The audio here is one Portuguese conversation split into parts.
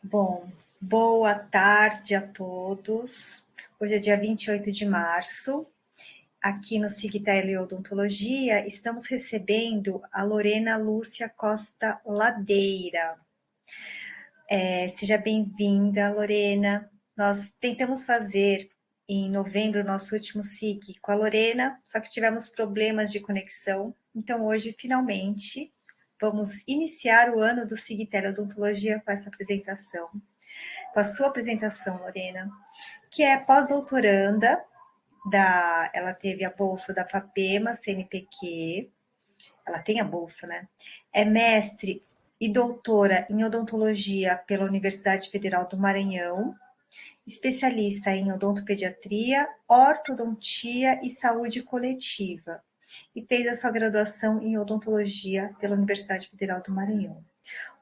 Bom, boa tarde a todos. Hoje é dia 28 de março. Aqui no Sigtele Odontologia, estamos recebendo a Lorena Lúcia Costa Ladeira. Seja bem-vinda, Lorena. Nós tentamos fazer em novembro o nosso último SIC com a Lorena, só que tivemos problemas de conexão. Então, hoje, finalmente, vamos iniciar o ano do Sigtele Odontologia com essa apresentação. Com a sua apresentação, Lorena, que é pós-doutoranda, ela teve a bolsa da FAPEMA, CNPq, ela tem a bolsa, né? É mestre e doutora em odontologia pela Universidade Federal do Maranhão, especialista em odontopediatria, ortodontia e saúde coletiva, e fez a sua graduação em odontologia pela Universidade Federal do Maranhão.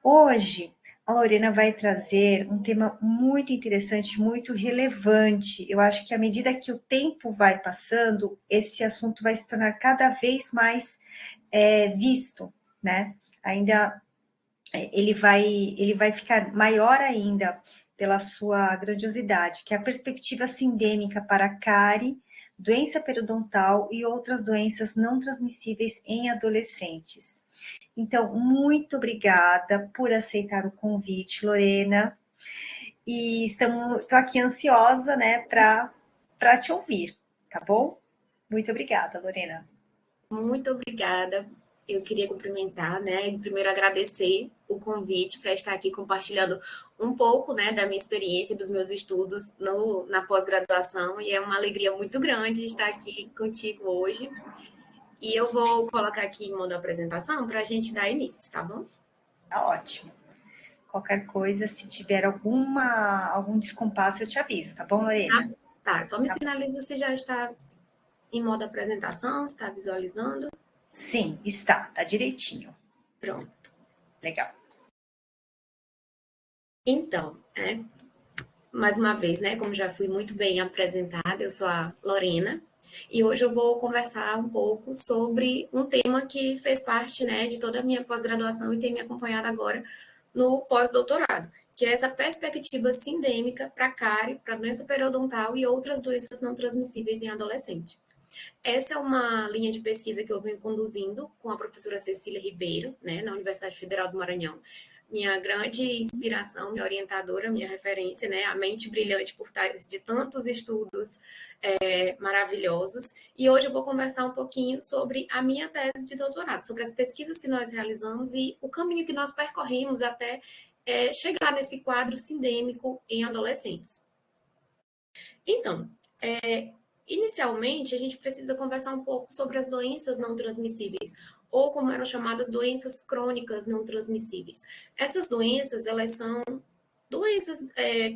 Hoje, a Lorena vai trazer um tema muito interessante, muito relevante. Eu acho que à medida que o tempo vai passando, esse assunto vai se tornar cada vez mais visto, né? Ainda ele vai ficar maior ainda pela sua grandiosidade, que é a perspectiva sindêmica para a cárie, doença periodontal e outras doenças não transmissíveis em adolescentes. Então, muito obrigada por aceitar o convite, Lorena. E estou aqui ansiosa, né, para te ouvir, tá bom? Muito obrigada, Lorena. Muito obrigada. Eu queria cumprimentar, né, e primeiro agradecer o convite para estar aqui compartilhando um pouco, né, da minha experiência, dos meus estudos na pós-graduação, e é uma alegria muito grande estar aqui contigo hoje. E eu vou colocar aqui em modo apresentação para a gente dar início, tá bom? Tá ótimo. Qualquer coisa, se tiver algum descompasso, eu te aviso, tá bom, Lorena? Tá, só me Tá bom. sinaliza se já está em modo apresentação, está visualizando. Sim, está, tá direitinho. Pronto. Legal. Então, mais uma vez, né, como já fui muito bem apresentada, eu sou a Lorena, e hoje eu vou conversar um pouco sobre um tema que fez parte, né, de toda a minha pós-graduação e tem me acompanhado agora no pós-doutorado, que é essa perspectiva sindêmica para cárie, para doença periodontal e outras doenças não transmissíveis em adolescente. Essa é uma linha de pesquisa que eu venho conduzindo com a professora Cecília Ribeiro, né, na Universidade Federal do Maranhão. Minha grande inspiração, minha orientadora, minha referência, né, a mente brilhante por trás de tantos estudos maravilhosos. E hoje eu vou conversar um pouquinho sobre a minha tese de doutorado, sobre as pesquisas que nós realizamos e o caminho que nós percorrimos até chegar nesse quadro sindêmico em adolescentes. Então, inicialmente, a gente precisa conversar um pouco sobre as doenças não transmissíveis, ou como eram chamadas doenças crônicas não transmissíveis. Essas doenças, elas são doenças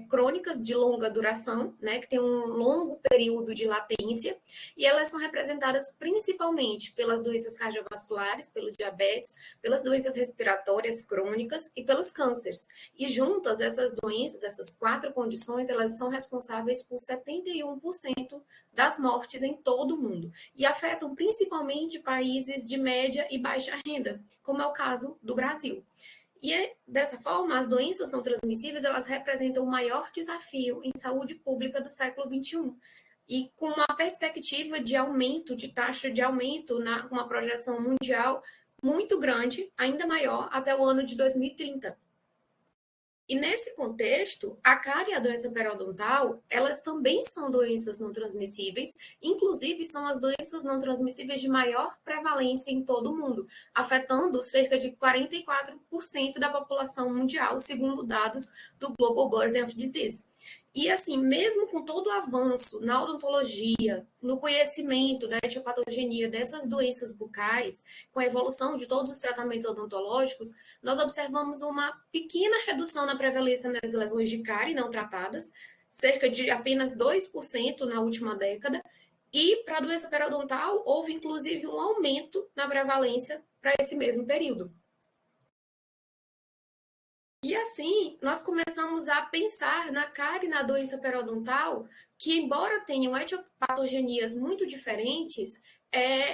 crônicas de longa duração, né, que tem um longo período de latência, e elas são representadas principalmente pelas doenças cardiovasculares, pelo diabetes, pelas doenças respiratórias crônicas e pelos cânceres. E juntas, essas doenças, essas quatro condições, elas são responsáveis por 71% das mortes em todo o mundo, e afetam principalmente países de média e baixa renda, como é o caso do Brasil. E dessa forma, as doenças não transmissíveis, elas representam o maior desafio em saúde pública do século XXI. E com uma perspectiva de aumento, de taxa de aumento, uma projeção mundial muito grande, ainda maior, até o ano de 2030. E nesse contexto, a cárie e a doença periodontal, elas também são doenças não transmissíveis, inclusive são as doenças não transmissíveis de maior prevalência em todo o mundo, afetando cerca de 44% da população mundial, segundo dados do Global Burden of Disease. E assim, mesmo com todo o avanço na odontologia, no conhecimento da etiopatogenia dessas doenças bucais, com a evolução de todos os tratamentos odontológicos, nós observamos uma pequena redução na prevalência das lesões de cárie não tratadas, cerca de apenas 2% na última década, e para a doença periodontal houve inclusive um aumento na prevalência para esse mesmo período. E assim, nós começamos a pensar na cárie e na doença periodontal, que embora tenham etiopatogenias muito diferentes,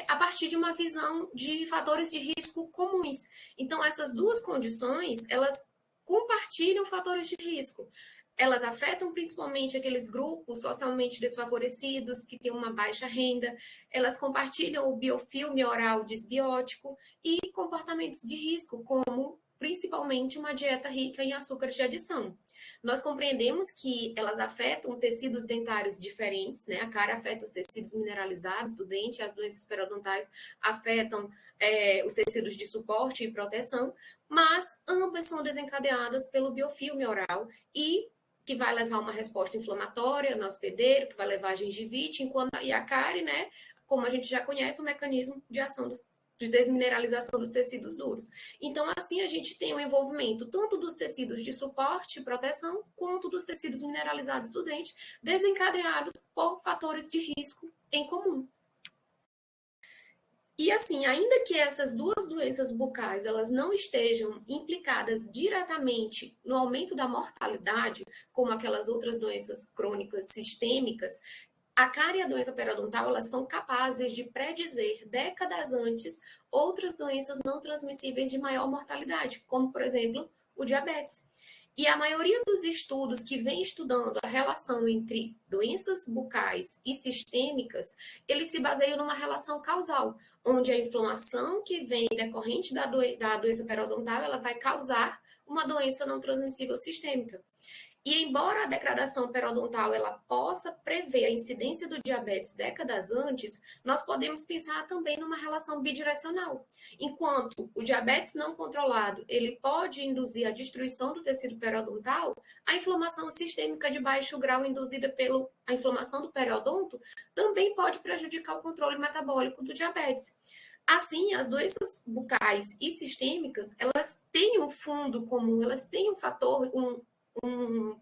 a partir de uma visão de fatores de risco comuns. Então, essas duas condições, elas compartilham fatores de risco. Elas afetam principalmente aqueles grupos socialmente desfavorecidos, que têm uma baixa renda, elas compartilham o biofilme oral disbiótico e comportamentos de risco, como principalmente uma dieta rica em açúcares de adição. Nós compreendemos que elas afetam tecidos dentários diferentes, né? A cárie afeta os tecidos mineralizados do dente, as doenças periodontais afetam os tecidos de suporte e proteção, mas ambas são desencadeadas pelo biofilme oral e que vai levar uma resposta inflamatória no hospedeiro, que vai levar a gengivite, e a cárie, né, como a gente já conhece, o mecanismo de ação de desmineralização dos tecidos duros. Então, assim, a gente tem o envolvimento tanto dos tecidos de suporte e proteção, quanto dos tecidos mineralizados do dente, desencadeados por fatores de risco em comum. E assim, ainda que essas duas doenças bucais elas não estejam implicadas diretamente no aumento da mortalidade, como aquelas outras doenças crônicas sistêmicas, a cárie e a doença periodontal elas são capazes de predizer décadas antes outras doenças não transmissíveis de maior mortalidade, como por exemplo o diabetes. E a maioria dos estudos que vem estudando a relação entre doenças bucais e sistêmicas, eles se baseiam numa relação causal, onde a inflamação que vem decorrente da doença periodontal, ela vai causar uma doença não transmissível sistêmica. E embora a degradação periodontal ela possa prever a incidência do diabetes décadas antes, nós podemos pensar também numa relação bidirecional. Enquanto o diabetes não controlado, ele pode induzir a destruição do tecido periodontal, a inflamação sistêmica de baixo grau induzida pela inflamação do periodonto também pode prejudicar o controle metabólico do diabetes. Assim, as doenças bucais e sistêmicas, elas têm um fundo comum, elas têm um fator, um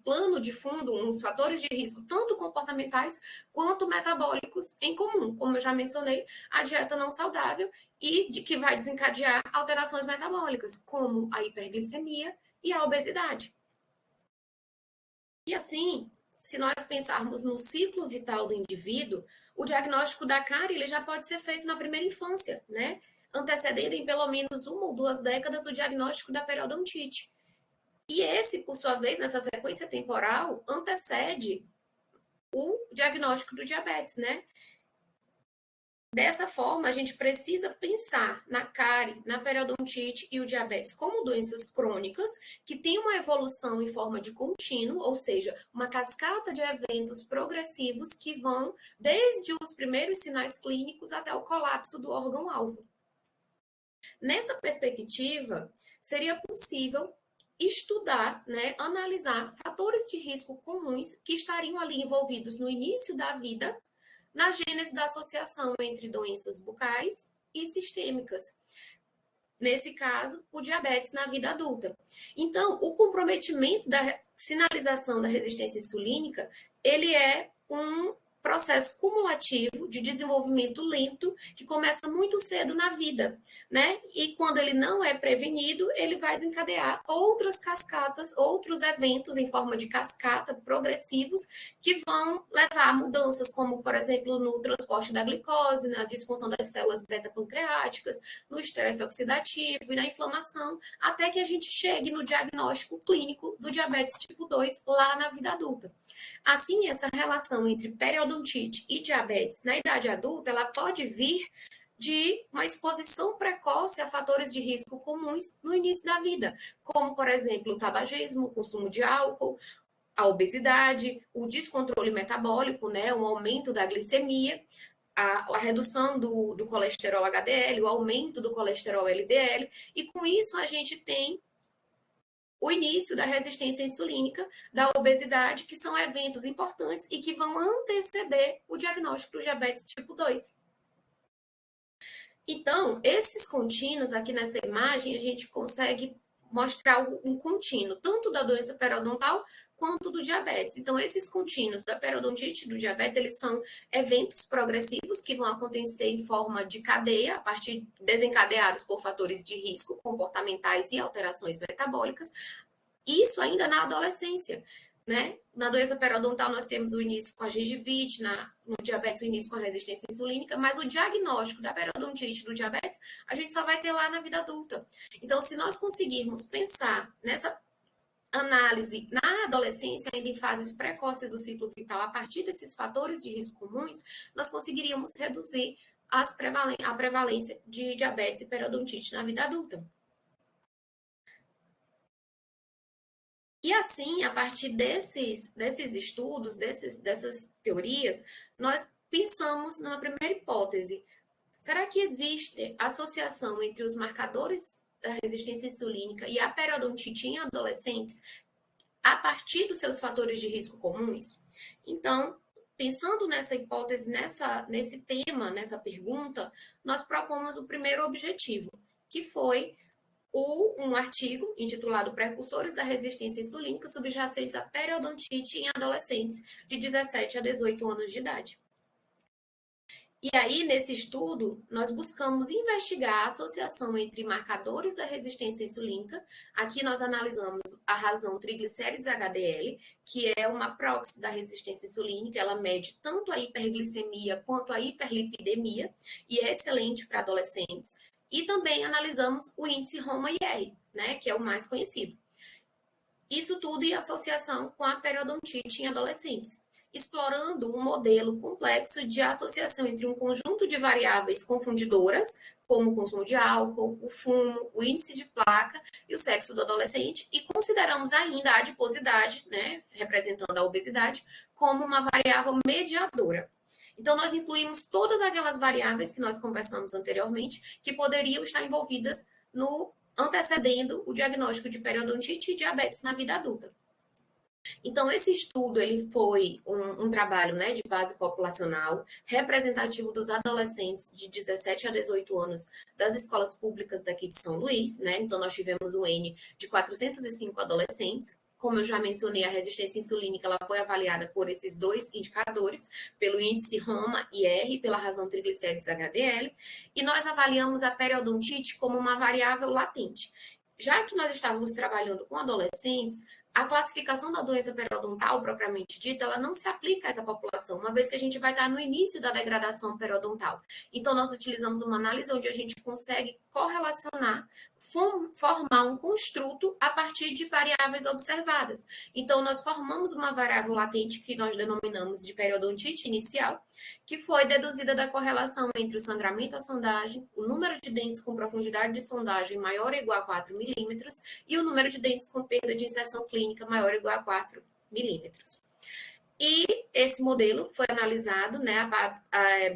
plano de fundo, uns fatores de risco, tanto comportamentais quanto metabólicos em comum. Como eu já mencionei, a dieta não saudável e de que vai desencadear alterações metabólicas, como a hiperglicemia e a obesidade. E assim, se nós pensarmos no ciclo vital do indivíduo, o diagnóstico da cárie ele já pode ser feito na primeira infância, né? Antecedendo em pelo menos 1 ou 2 décadas o diagnóstico da periodontite. E esse, por sua vez, nessa sequência temporal, antecede o diagnóstico do diabetes, né? Dessa forma, a gente precisa pensar na cárie, na periodontite e o diabetes como doenças crônicas que têm uma evolução em forma de contínuo, ou seja, uma cascata de eventos progressivos que vão desde os primeiros sinais clínicos até o colapso do órgão-alvo. Nessa perspectiva, seria possível estudar, né, analisar fatores de risco comuns que estariam ali envolvidos no início da vida, na gênese da associação entre doenças bucais e sistêmicas. Nesse caso, o diabetes na vida adulta. Então, o comprometimento da sinalização da resistência insulínica, ele é um processo cumulativo de desenvolvimento lento que começa muito cedo na vida, né? E quando ele não é prevenido, ele vai desencadear outras cascatas, outros eventos em forma de cascata progressivos que vão levar a mudanças como, por exemplo, no transporte da glicose, na disfunção das células beta-pancreáticas, no estresse oxidativo e na inflamação, até que a gente chegue no diagnóstico clínico do diabetes tipo 2 lá na vida adulta. Assim, essa relação entre periodontite e diabetes na idade adulta, ela pode vir de uma exposição precoce a fatores de risco comuns no início da vida, como, por exemplo, o tabagismo, o consumo de álcool, a obesidade, o descontrole metabólico, né, o aumento da glicemia, a redução do colesterol HDL, o aumento do colesterol LDL, e com isso a gente tem o início da resistência insulínica, da obesidade, que são eventos importantes e que vão anteceder o diagnóstico do diabetes tipo 2. Então, esses contínuos, aqui nessa imagem, a gente consegue mostrar um contínuo, tanto da doença periodontal quanto do diabetes. Então, esses contínuos da periodontite e do diabetes, eles são eventos progressivos que vão acontecer em forma de cadeia, a partir desencadeados por fatores de risco comportamentais e alterações metabólicas, isso ainda na adolescência, né? Na doença periodontal nós temos o início com a gengivite, no diabetes o início com a resistência insulínica, mas o diagnóstico da periodontite do diabetes a gente só vai ter lá na vida adulta. Então, se nós conseguirmos pensar nessa análise na adolescência, ainda em fases precoces do ciclo vital, a partir desses fatores de risco comuns, nós conseguiríamos reduzir a prevalência de diabetes e periodontite na vida adulta. E assim, a partir desses estudos, dessas teorias, nós pensamos numa primeira hipótese. Será que existe associação entre os marcadores da resistência insulínica e a periodontite em adolescentes a partir dos seus fatores de risco comuns? Então, pensando nessa hipótese, nesse tema, nessa pergunta, nós propomos o primeiro objetivo, que foi um artigo intitulado Precursores da Resistência Insulínica subjacentes à periodontite em adolescentes de 17 a 18 anos de idade. E aí, nesse estudo, nós buscamos investigar a associação entre marcadores da resistência insulínica. Aqui nós analisamos a razão triglicérides HDL, que é uma proxy da resistência insulínica, ela mede tanto a hiperglicemia quanto a hiperlipidemia, e é excelente para adolescentes. E também analisamos o índice Roma-IR, né, que é o mais conhecido. Isso tudo em associação com a periodontite em adolescentes, explorando um modelo complexo de associação entre um conjunto de variáveis confundidoras, como o consumo de álcool, o fumo, o índice de placa e o sexo do adolescente, e consideramos ainda a adiposidade, né, representando a obesidade, como uma variável mediadora. Então, nós incluímos todas aquelas variáveis que nós conversamos anteriormente, que poderiam estar envolvidas no antecedendo o diagnóstico de periodontite e diabetes na vida adulta. Então, esse estudo ele foi um trabalho, né, de base populacional, representativo dos adolescentes de 17 a 18 anos das escolas públicas daqui de São Luís, né? Então, nós tivemos um N de 405 adolescentes. Como eu já mencionei, a resistência insulínica ela foi avaliada por esses dois indicadores, pelo índice Roma-IR, pela razão triglicérides HDL, e nós avaliamos a periodontite como uma variável latente. Já que nós estávamos trabalhando com adolescentes, a classificação da doença periodontal, propriamente dita, ela não se aplica a essa população, uma vez que a gente vai estar no início da degradação periodontal. Então, nós utilizamos uma análise onde a gente consegue correlacionar, formar um construto a partir de variáveis observadas. Então, nós formamos uma variável latente que nós denominamos de periodontite inicial, que foi deduzida da correlação entre o sangramento à sondagem, o número de dentes com profundidade de sondagem maior ou igual a 4 milímetros e o número de dentes com perda de inserção clínica maior ou igual a 4 milímetros. E esse modelo foi analisado, né,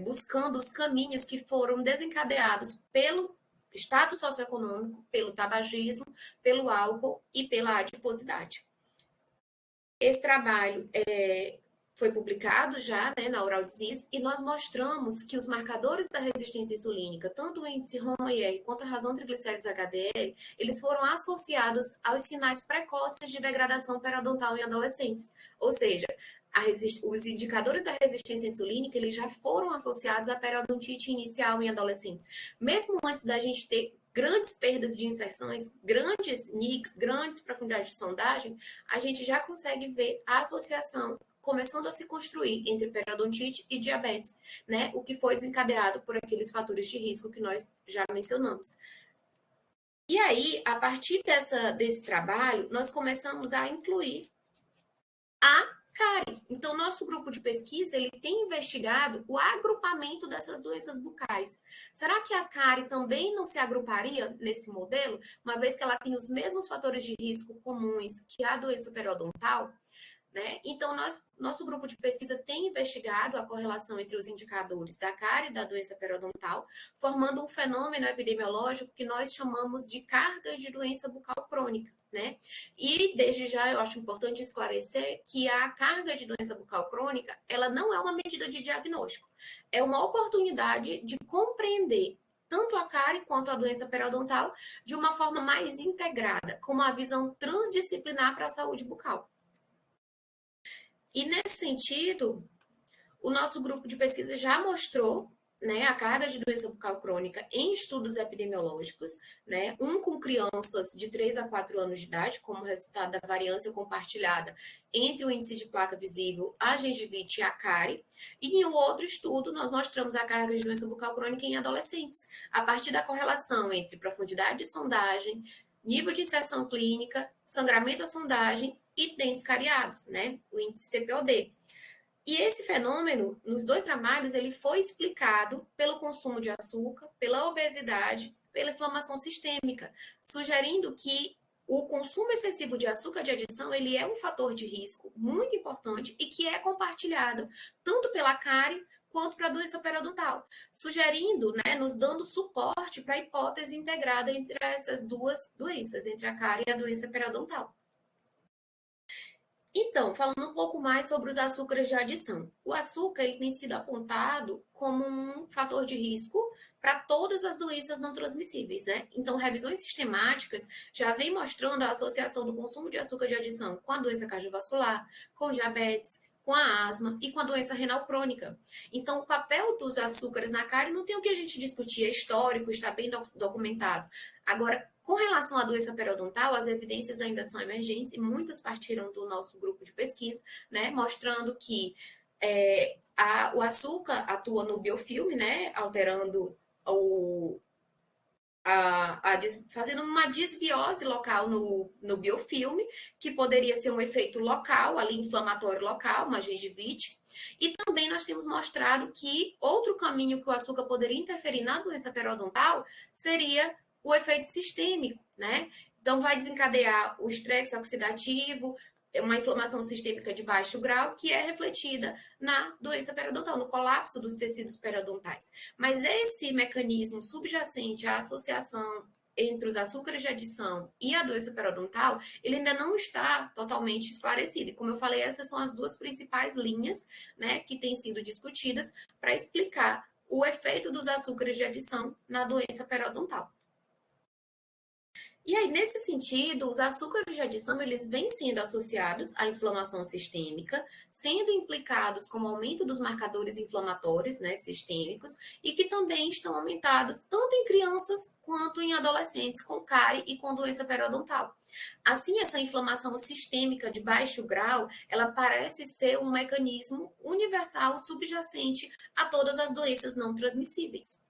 buscando os caminhos que foram desencadeados pelo status socioeconômico, pelo tabagismo, pelo álcool e pela adiposidade. Esse trabalho foi publicado já, né, na Oral Disease, e nós mostramos que os marcadores da resistência insulínica, tanto o índice Roma-IR quanto a razão triglicérides HDL, eles foram associados aos sinais precoces de degradação periodontal em adolescentes. Ou seja, os indicadores da resistência insulínica, eles já foram associados à periodontite inicial em adolescentes. Mesmo antes da gente ter grandes perdas de inserções, grandes NICs, grandes profundidades de sondagem, a gente já consegue ver a associação começando a se construir entre periodontite e diabetes, né? O que foi desencadeado por aqueles fatores de risco que nós já mencionamos. E aí, a partir desse trabalho, nós começamos a incluir a cárie. Então, nosso grupo de pesquisa ele tem investigado o agrupamento dessas doenças bucais. Será que a cárie também não se agruparia nesse modelo, uma vez que ela tem os mesmos fatores de risco comuns que a doença periodontal? Né? Então, nosso grupo de pesquisa tem investigado a correlação entre os indicadores da cárie e da doença periodontal, formando um fenômeno epidemiológico que nós chamamos de carga de doença bucal crônica. Né? E, desde já, eu acho importante esclarecer que a carga de doença bucal crônica, ela não é uma medida de diagnóstico, é uma oportunidade de compreender tanto a cárie quanto a doença periodontal de uma forma mais integrada, com uma visão transdisciplinar para a saúde bucal. E, nesse sentido, o nosso grupo de pesquisa já mostrou, né, a carga de doença bucal crônica em estudos epidemiológicos, né, um com crianças de 3 a 4 anos de idade, como resultado da variância compartilhada entre o índice de placa visível, a gengivite e a cárie, e em um outro estudo nós mostramos a carga de doença bucal crônica em adolescentes, a partir da correlação entre profundidade de sondagem, nível de inserção clínica, sangramento à sondagem e dentes cariados, né? O índice CPOD. E esse fenômeno, nos dois trabalhos, ele foi explicado pelo consumo de açúcar, pela obesidade, pela inflamação sistêmica, sugerindo que o consumo excessivo de açúcar de adição, ele é um fator de risco muito importante e que é compartilhado tanto pela cárie quanto para a doença periodontal, sugerindo, né, nos dando suporte para a hipótese integrada entre essas duas doenças, entre a cárie e a doença periodontal. Então, falando um pouco mais sobre os açúcares de adição. O açúcar ele tem sido apontado como um fator de risco para todas as doenças não transmissíveis, né? Então, revisões sistemáticas já vêm mostrando a associação do consumo de açúcar de adição com a doença cardiovascular, com diabetes, com a asma e com a doença renal crônica. Então, o papel dos açúcares na cárie não tem o que a gente discutir, é histórico, está bem documentado. Agora, com relação à doença periodontal, as evidências ainda são emergentes e muitas partiram do nosso grupo de pesquisa, né, mostrando que o açúcar atua no biofilme, né, alterando fazendo uma desbiose local no biofilme, que poderia ser um efeito local, ali inflamatório local, uma gengivite. E também nós temos mostrado que outro caminho que o açúcar poderia interferir na doença periodontal seria o efeito sistêmico, né? Então, vai desencadear o estresse oxidativo, uma inflamação sistêmica de baixo grau, que é refletida na doença periodontal, no colapso dos tecidos periodontais. Mas esse mecanismo subjacente à associação entre os açúcares de adição e a doença periodontal, ele ainda não está totalmente esclarecido. E como eu falei, essas são as duas principais linhas, né, que têm sido discutidas para explicar o efeito dos açúcares de adição na doença periodontal. E aí, nesse sentido, os açúcares de adição, eles vêm sendo associados à inflamação sistêmica, sendo implicados como aumento dos marcadores inflamatórios, né, sistêmicos, e que também estão aumentados tanto em crianças quanto em adolescentes com cárie e com doença periodontal. Assim, essa inflamação sistêmica de baixo grau, ela parece ser um mecanismo universal subjacente a todas as doenças não transmissíveis.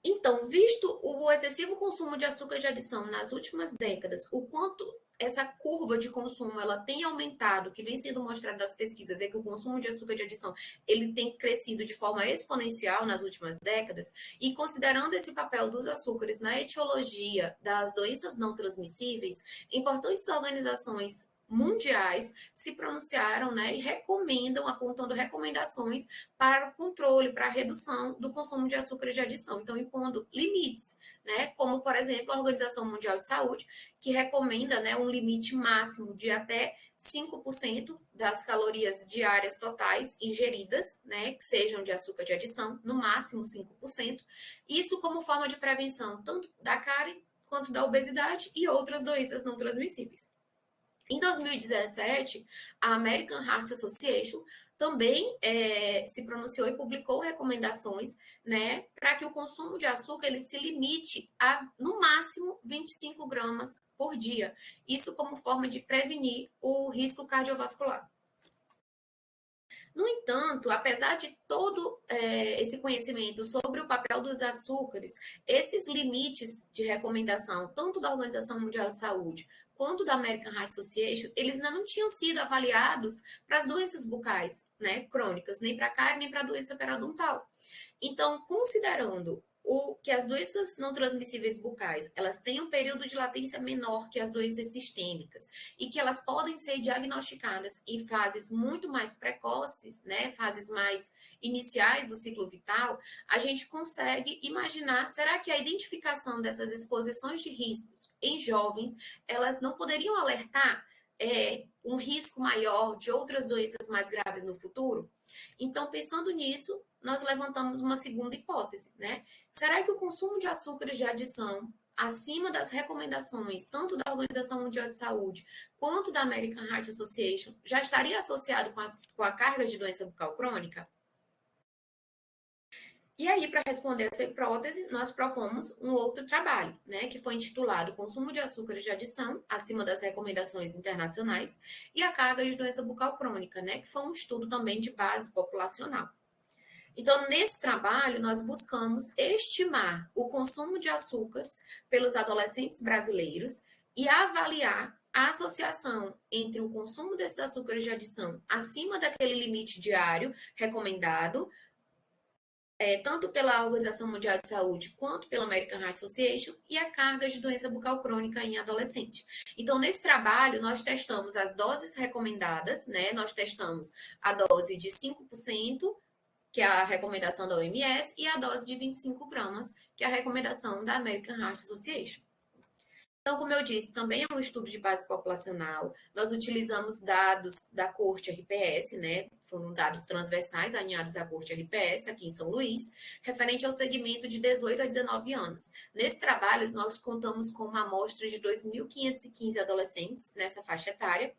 Então, visto o excessivo consumo de açúcar de adição nas últimas décadas, o quanto essa curva de consumo ela tem aumentado, que vem sendo mostrado nas pesquisas, é que o consumo de açúcar de adição ele tem crescido de forma exponencial nas últimas décadas, e considerando esse papel dos açúcares na etiologia das doenças não transmissíveis, importantes organizações mundiais se pronunciaram, né, e recomendam, apontando recomendações para o controle, para a redução do consumo de açúcares de adição. Então, impondo limites, né, como, por exemplo, a Organização Mundial de Saúde, que recomenda, né, um limite máximo de até 5% das calorias diárias totais ingeridas, né, que sejam de açúcar de adição, no máximo 5%. Isso como forma de prevenção tanto da cárie quanto da obesidade e outras doenças não transmissíveis. Em 2017, a American Heart Association também se pronunciou e publicou recomendações, né, para que o consumo de açúcar ele se limite a, no máximo, 25 gramas por dia. Isso como forma de prevenir o risco cardiovascular. No entanto, apesar de todo esse conhecimento sobre o papel dos açúcares, esses limites de recomendação, tanto da Organização Mundial de Saúde quanto da American Heart Association, eles ainda não tinham sido avaliados para as doenças bucais, né, crônicas, nem para a cárie, nem para a doença periodontal. Então, considerando que as doenças não transmissíveis bucais, elas têm um período de latência menor que as doenças sistêmicas e que elas podem ser diagnosticadas em fases muito mais precoces, né, fases mais iniciais do ciclo vital, a gente consegue imaginar, será que a identificação dessas exposições de riscos em jovens, elas não poderiam alertar um risco maior de outras doenças mais graves no futuro? Então, pensando nisso, nós levantamos uma segunda hipótese, né? Será que o consumo de açúcares de adição acima das recomendações, tanto da Organização Mundial de Saúde quanto da American Heart Association, já estaria associado com a carga de doença bucal crônica? E aí, para responder essa hipótese, nós propomos um outro trabalho, né, que foi intitulado Consumo de açúcares de adição acima das recomendações internacionais e a carga de doença bucal crônica, né, que foi um estudo também de base populacional. Então, nesse trabalho, nós buscamos estimar o consumo de açúcares pelos adolescentes brasileiros e avaliar a associação entre o consumo desses açúcares de adição acima daquele limite diário recomendado, tanto pela Organização Mundial de Saúde quanto pela American Heart Association, e a carga de doença bucal crônica em adolescente. Então, nesse trabalho, nós testamos as doses recomendadas, né? Nós testamos a dose de 5%, que é a recomendação da OMS, e a dose de 25 gramas, que é a recomendação da American Heart Association. Então, como eu disse, também é um estudo de base populacional. Nós utilizamos dados da Corte RPS, né? Foram dados transversais alinhados à Corte RPS, aqui em São Luís, referente ao segmento de 18 a 19 anos. Nesse trabalho, nós contamos com uma amostra de 2.515 adolescentes nessa faixa etária.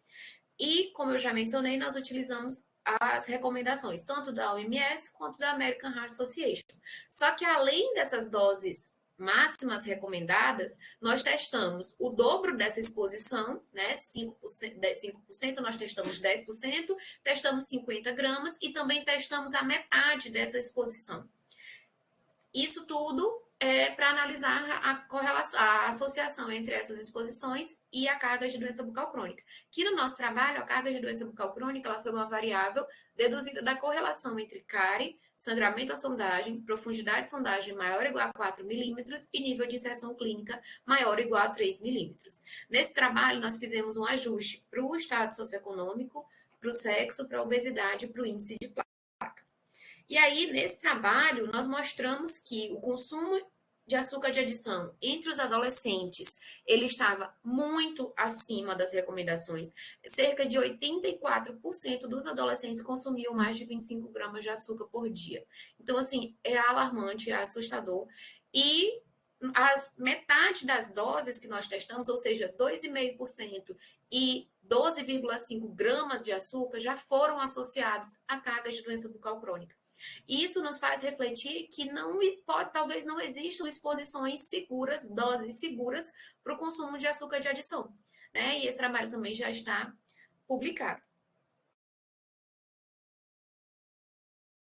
E, como eu já mencionei, nós utilizamos as recomendações, tanto da OMS quanto da American Heart Association. Só que, além dessas doses máximas recomendadas, nós testamos o dobro dessa exposição, né? 5%, nós testamos 10%, testamos 50 gramas e também testamos a metade dessa exposição. Isso tudo para analisar a associação entre essas exposições e a carga de doença bucal crônica. Que no nosso trabalho, a carga de doença bucal crônica ela foi uma variável deduzida da correlação entre cárie, sangramento à sondagem, profundidade de sondagem maior ou igual a 4 milímetros e nível de inserção clínica maior ou igual a 3 milímetros. Nesse trabalho, nós fizemos um ajuste para o estado socioeconômico, para o sexo, para a obesidade e para o índice de placa. E aí, nesse trabalho, nós mostramos que o consumo de açúcar de adição entre os adolescentes, ele estava muito acima das recomendações. Cerca de 84% dos adolescentes consumiam mais de 25 gramas de açúcar por dia. Então, assim, é alarmante, é assustador. E metade das doses que nós testamos, ou seja, 2,5% e 12,5 gramas de açúcar, já foram associados a cargas de doença bucal crônica. Isso nos faz refletir que talvez não existam exposições seguras, doses seguras para o consumo de açúcar de adição, né? E esse trabalho também já está publicado.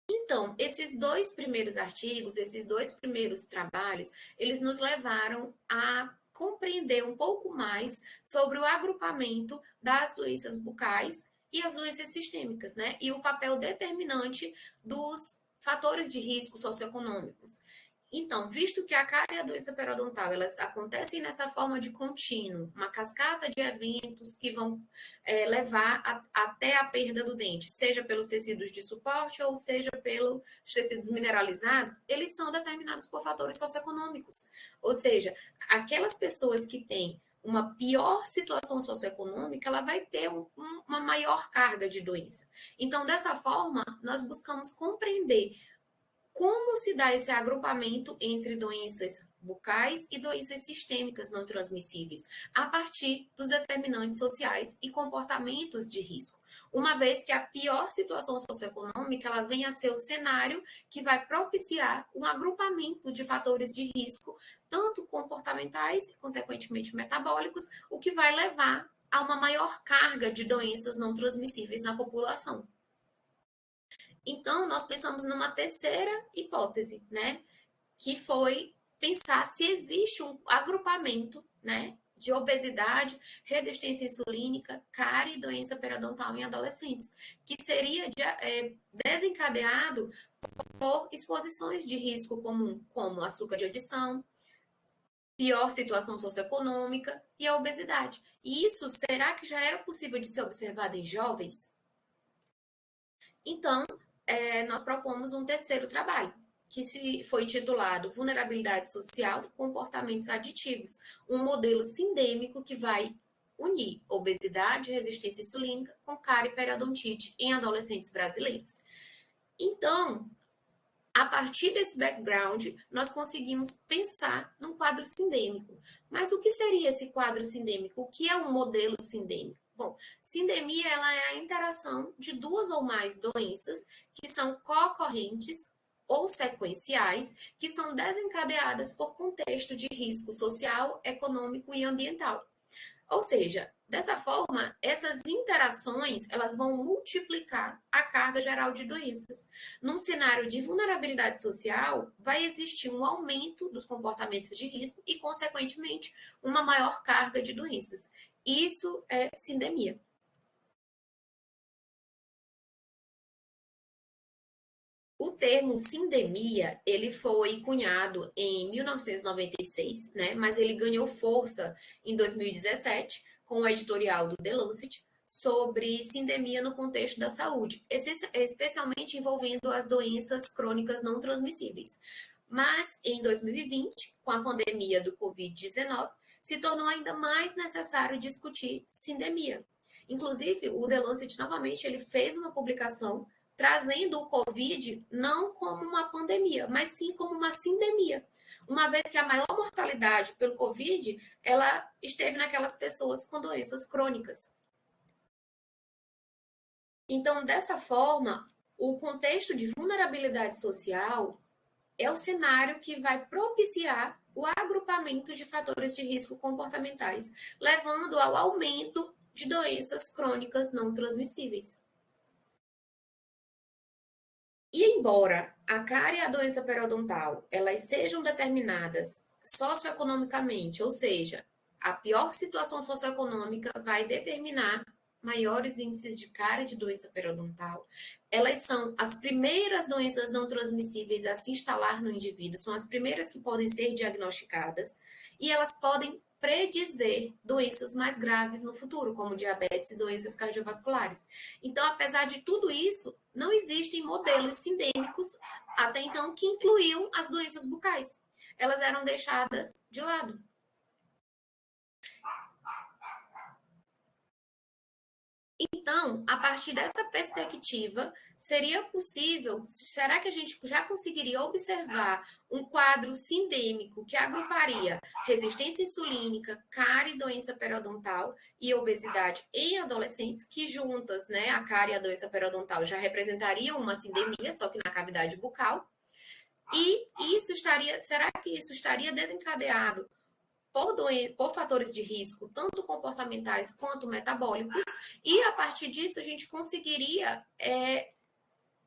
Então, esses dois primeiros artigos, esses dois primeiros trabalhos, eles nos levaram a compreender um pouco mais sobre o agrupamento das doenças bucais e as doenças sistêmicas, né? E o papel determinante dos fatores de risco socioeconômicos. Então, visto que a cárie e a doença periodontal, elas acontecem nessa forma de contínuo, uma cascata de eventos que vão levar até a perda do dente, seja pelos tecidos de suporte ou seja pelos tecidos mineralizados, eles são determinados por fatores socioeconômicos. Ou seja, aquelas pessoas que têm uma pior situação socioeconômica, ela vai ter uma maior carga de doença. Então, dessa forma, nós buscamos compreender como se dá esse agrupamento entre doenças bucais e doenças sistêmicas não transmissíveis, a partir dos determinantes sociais e comportamentos de risco. Uma vez que a pior situação socioeconômica ela vem a ser o cenário que vai propiciar um agrupamento de fatores de risco, tanto comportamentais e, consequentemente, metabólicos, o que vai levar a uma maior carga de doenças não transmissíveis na população. Então, nós pensamos numa terceira hipótese, né? Que foi pensar se existe um agrupamento, né? De obesidade, resistência insulínica, cárie e doença periodontal em adolescentes, que seria desencadeado por exposições de risco comum, como açúcar de adição, pior situação socioeconômica e a obesidade. E isso, será que já era possível de ser observado em jovens? Então, nós propomos um terceiro trabalho, que foi intitulado Vulnerabilidade Social, Comportamentos Aditivos, um modelo sindêmico que vai unir obesidade, resistência insulínica com cárie e periodontite em adolescentes brasileiros. Então, a partir desse background, nós conseguimos pensar num quadro sindêmico. Mas o que seria esse quadro sindêmico? O que é um modelo sindêmico? Bom, sindemia ela é a interação de duas ou mais doenças que são co-ocorrentes ou sequenciais, que são desencadeadas por contexto de risco social, econômico e ambiental. Ou seja, dessa forma, essas interações elas vão multiplicar a carga geral de doenças. Num cenário de vulnerabilidade social, vai existir um aumento dos comportamentos de risco e, consequentemente, uma maior carga de doenças. Isso é sindemia. O termo sindemia, ele foi cunhado em 1996, né? Mas ele ganhou força em 2017 com o editorial do The Lancet sobre sindemia no contexto da saúde, especialmente envolvendo as doenças crônicas não transmissíveis. Mas em 2020, com a pandemia do Covid-19, se tornou ainda mais necessário discutir sindemia. Inclusive, o The Lancet novamente ele fez uma publicação trazendo o Covid não como uma pandemia, mas sim como uma sindemia. Uma vez que a maior mortalidade pelo Covid, ela esteve naquelas pessoas com doenças crônicas. Então, dessa forma, o contexto de vulnerabilidade social é o cenário que vai propiciar o agrupamento de fatores de risco comportamentais, levando ao aumento de doenças crônicas não transmissíveis. E embora a cárie e a doença periodontal elas sejam determinadas socioeconomicamente, ou seja, a pior situação socioeconômica vai determinar maiores índices de cárie e de doença periodontal, elas são as primeiras doenças não transmissíveis a se instalar no indivíduo, são as primeiras que podem ser diagnosticadas e elas podem predizer doenças mais graves no futuro, como diabetes e doenças cardiovasculares. Então, apesar de tudo isso, não existem modelos sindêmicos até então que incluíam as doenças bucais. Elas eram deixadas de lado. Então, a partir dessa perspectiva, seria possível, será que a gente já conseguiria observar um quadro sindêmico que agruparia resistência insulínica, cárie, doença periodontal e obesidade em adolescentes, que juntas, né, a cárie e a doença periodontal já representariam uma sindemia, só que na cavidade bucal, e isso estaria, será que isso estaria desencadeado por fatores de risco, tanto comportamentais quanto metabólicos, e a partir disso a gente conseguiria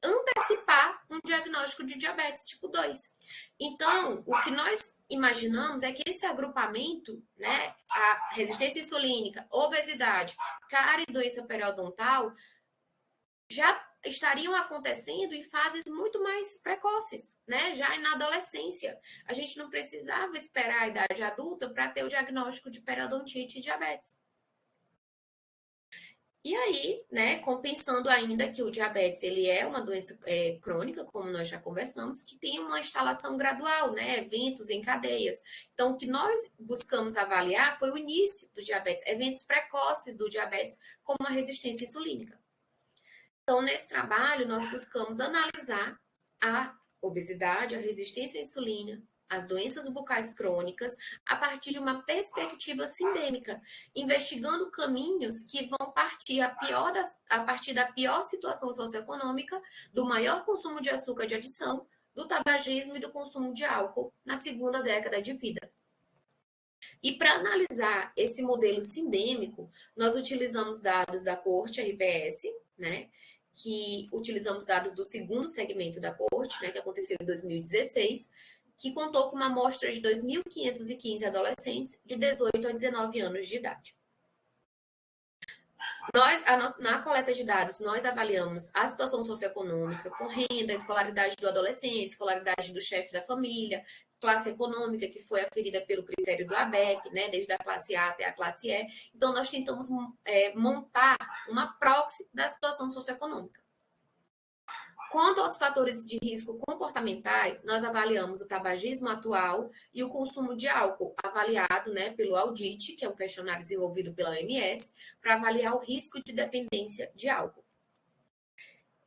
antecipar um diagnóstico de diabetes tipo 2. Então, o que nós imaginamos é que esse agrupamento, né, a resistência insulínica, obesidade, cárie e doença periodontal, já estariam acontecendo em fases muito mais precoces, né? Já na adolescência. A gente não precisava esperar a idade adulta para ter o diagnóstico de periodontite e diabetes. E aí, né, compensando ainda que o diabetes ele é uma doença crônica, como nós já conversamos, que tem uma instalação gradual, né, eventos em cadeias. Então, o que nós buscamos avaliar foi o início do diabetes, eventos precoces do diabetes, como a resistência insulínica. Então, nesse trabalho, nós buscamos analisar a obesidade, a resistência à insulina, as doenças bucais crônicas, a partir de uma perspectiva sindêmica, investigando caminhos que vão partir a partir da pior situação socioeconômica, do maior consumo de açúcar de adição, do tabagismo e do consumo de álcool na segunda década de vida. E para analisar esse modelo sindêmico, nós utilizamos dados da Coorte RPS, né, que utilizamos dados do segundo segmento da Coorte, né, que aconteceu em 2016, que contou com uma amostra de 2.515 adolescentes de 18 a 19 anos de idade. Na coleta de dados, nós avaliamos a situação socioeconômica, com renda, escolaridade do adolescente, escolaridade do chefe da família, classe econômica, que foi aferida pelo critério do ABEP, né, desde a classe A até a classe E. Então, nós tentamos montar uma proxy da situação socioeconômica. Quanto aos fatores de risco comportamentais, nós avaliamos o tabagismo atual e o consumo de álcool, avaliado, né, pelo Audit, que é um questionário desenvolvido pela OMS, para avaliar o risco de dependência de álcool.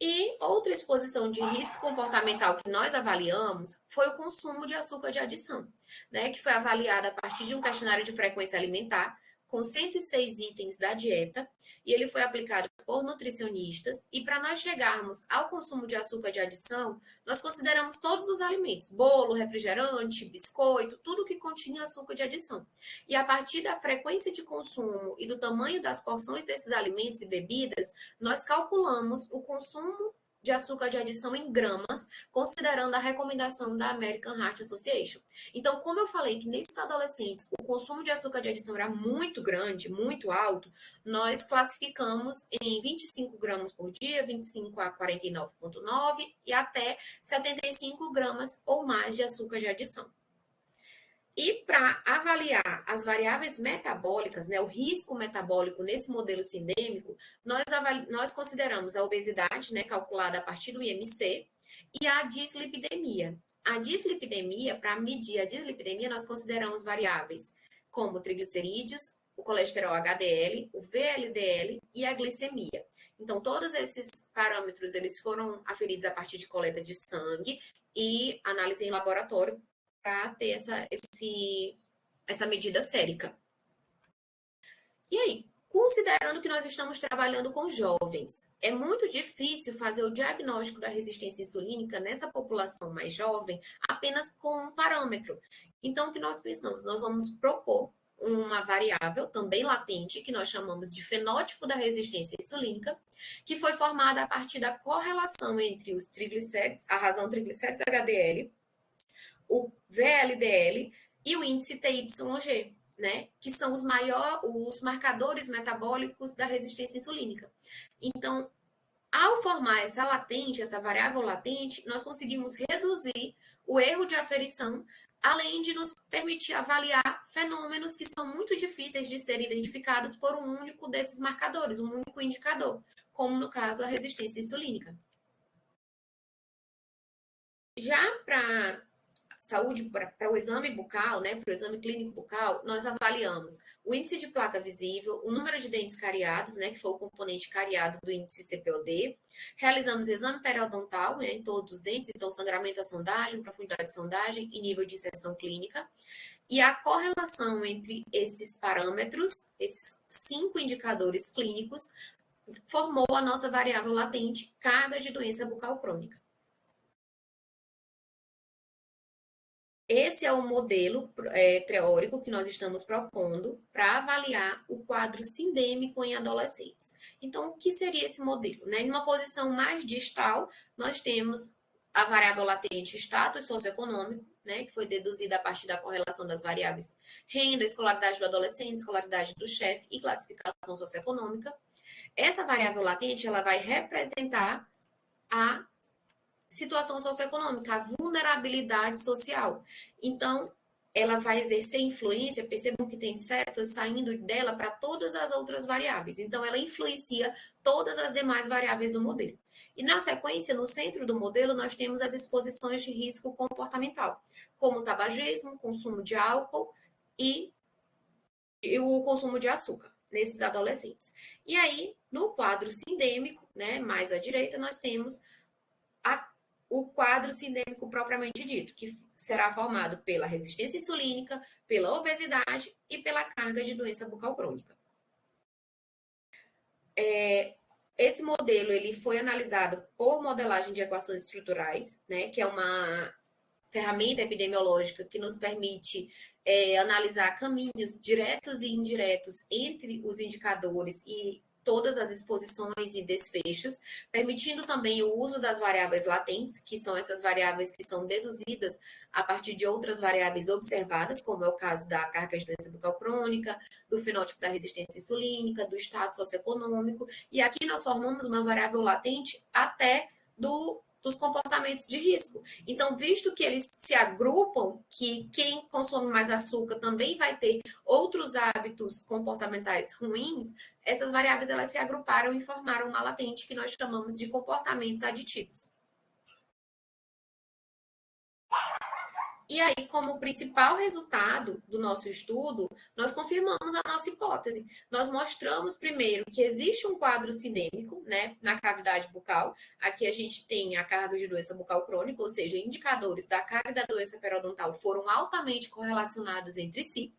E outra exposição de risco comportamental que nós avaliamos foi o consumo de açúcar de adição, né, que foi avaliado a partir de um questionário de frequência alimentar, com 106 itens da dieta, e ele foi aplicado por nutricionistas, e para nós chegarmos ao consumo de açúcar de adição, nós consideramos todos os alimentos, bolo, refrigerante, biscoito, tudo que continha açúcar de adição. E a partir da frequência de consumo e do tamanho das porções desses alimentos e bebidas, nós calculamos o consumo de açúcar de adição em gramas, considerando a recomendação da American Heart Association. Então, como eu falei que nesses adolescentes o consumo de açúcar de adição era muito grande, muito alto, nós classificamos em 25 gramas por dia, 25 a 49,9 e até 75 gramas ou mais de açúcar de adição. E para avaliar as variáveis metabólicas, né, o risco metabólico nesse modelo sindêmico, nós consideramos a obesidade, né, calculada a partir do IMC, e a dislipidemia. A dislipidemia, para medir a dislipidemia, nós consideramos variáveis como triglicerídeos, o colesterol HDL, o VLDL e a glicemia. Então, todos esses parâmetros eles foram aferidos a partir de coleta de sangue e análise em laboratório para ter essa medida sérica. E aí, considerando que nós estamos trabalhando com jovens, é muito difícil fazer o diagnóstico da resistência insulínica nessa população mais jovem apenas com um parâmetro. Então, o que nós pensamos? Nós vamos propor uma variável também latente, que nós chamamos de fenótipo da resistência insulínica, que foi formada a partir da correlação entre os triglicéridos, a razão triglicéridos HDL, o VLDL e o índice TYG, né? Que são os marcadores metabólicos da resistência insulínica. Então, ao formar essa latente, essa variável latente, nós conseguimos reduzir o erro de aferição, além de nos permitir avaliar fenômenos que são muito difíceis de serem identificados por um único desses marcadores, um único indicador, como no caso a resistência insulínica. Já para saúde, para o exame bucal, né, para o exame clínico bucal, nós avaliamos o índice de placa visível, o número de dentes cariados, né, que foi o componente cariado do índice CPOD, realizamos exame periodontal, né, em todos os dentes, então sangramento à sondagem, profundidade de sondagem e nível de inserção clínica, e a correlação entre esses parâmetros, esses 5 indicadores clínicos, formou a nossa variável latente, carga de doença bucal crônica. Esse é o modelo teórico que nós estamos propondo para avaliar o quadro sindêmico em adolescentes. Então, o que seria esse modelo? Né? Em uma posição mais distal, nós temos a variável latente status socioeconômico, né, que foi deduzida a partir da correlação das variáveis renda, escolaridade do adolescente, escolaridade do chefe e classificação socioeconômica. Essa variável latente ela vai representar a situação socioeconômica, a vulnerabilidade social. Então, ela vai exercer influência, percebam que tem setas saindo dela para todas as outras variáveis. Então, ela influencia todas as demais variáveis do modelo. E, na sequência, no centro do modelo, nós temos as exposições de risco comportamental, como o tabagismo, consumo de álcool e o consumo de açúcar nesses adolescentes. E aí, no quadro sindêmico, né, mais à direita, nós temos o quadro sindêmico propriamente dito, que será formado pela resistência insulínica, pela obesidade e pela carga de doença bucal crônica. Esse modelo ele foi analisado por modelagem de equações estruturais, né, que é uma ferramenta epidemiológica que nos permite analisar caminhos diretos e indiretos entre os indicadores e todas as exposições e desfechos, permitindo também o uso das variáveis latentes, que são essas variáveis que são deduzidas a partir de outras variáveis observadas, como é o caso da carga de doença bucal crônica, do fenótipo da resistência insulínica, do estado socioeconômico, e aqui nós formamos uma variável latente até dos comportamentos de risco. Então, visto que eles se agrupam, que quem consome mais açúcar também vai ter outros hábitos comportamentais ruins, essas variáveis elas se agruparam e formaram uma latente que nós chamamos de comportamentos aditivos. E aí, como principal resultado do nosso estudo, nós confirmamos a nossa hipótese. Nós mostramos primeiro que existe um quadro sindêmico, né, na cavidade bucal. Aqui a gente tem a carga de doença bucal crônica, ou seja, indicadores da carga da doença periodontal foram altamente correlacionados entre si.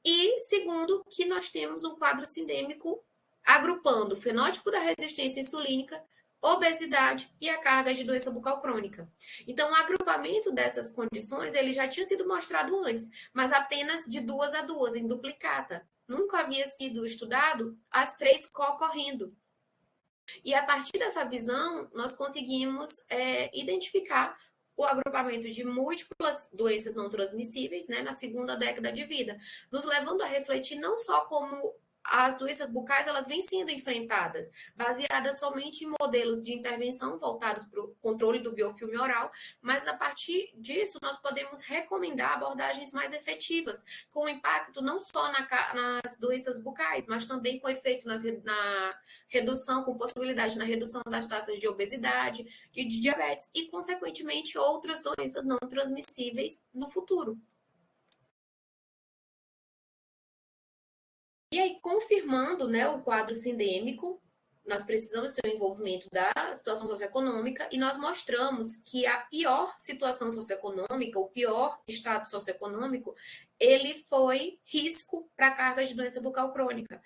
E segundo, que nós temos um quadro sindêmico agrupando o fenótipo da resistência insulínica, obesidade e a carga de doença bucal crônica. Então, o agrupamento dessas condições ele já tinha sido mostrado antes, mas apenas de 2 a 2, em duplicata. Nunca havia sido estudado as 3 co-ocorrendo. E a partir dessa visão, nós conseguimos identificar o agrupamento de múltiplas doenças não transmissíveis, né, na segunda década de vida, nos levando a refletir não só como as doenças bucais elas vêm sendo enfrentadas, baseadas somente em modelos de intervenção voltados para o controle do biofilme oral, mas a partir disso nós podemos recomendar abordagens mais efetivas, com impacto não só nas doenças bucais, mas também com efeito na redução, com possibilidade na redução das taxas de obesidade, de diabetes e, consequentemente, outras doenças não transmissíveis no futuro. E aí, confirmando, né, o quadro sindêmico, nós precisamos ter o envolvimento da situação socioeconômica e nós mostramos que a pior situação socioeconômica, o pior estado socioeconômico, ele foi risco para cargas de doença bucal crônica.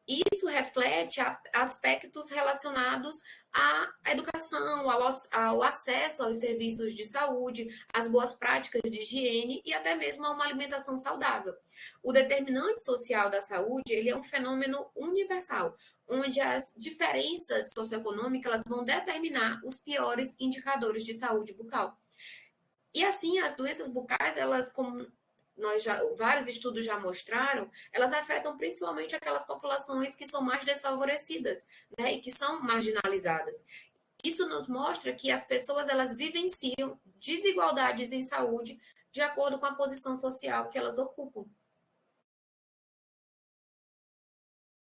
Isso reflete aspectos relacionados à educação, ao acesso aos serviços de saúde, às boas práticas de higiene e até mesmo a uma alimentação saudável. O determinante social da saúde ele é um fenômeno universal, onde as diferenças socioeconômicas elas vão determinar os piores indicadores de saúde bucal. E assim, as doenças bucais, elas, como vários estudos já mostraram, elas afetam principalmente aquelas populações que são mais desfavorecidas, né, e que são marginalizadas. Isso nos mostra que as pessoas elas vivenciam desigualdades em saúde de acordo com a posição social que elas ocupam.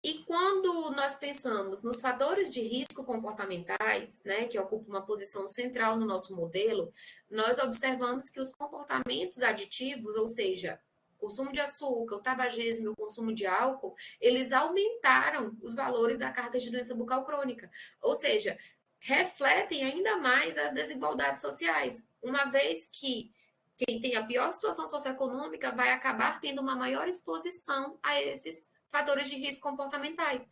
E quando nós pensamos nos fatores de risco comportamentais, né, que ocupam uma posição central no nosso modelo, nós observamos que os comportamentos aditivos, ou seja, o consumo de açúcar, o tabagismo e o consumo de álcool, eles aumentaram os valores da carga de doença bucal crônica. Ou seja, refletem ainda mais as desigualdades sociais, uma vez que quem tem a pior situação socioeconômica vai acabar tendo uma maior exposição a esses fatores de risco comportamentais.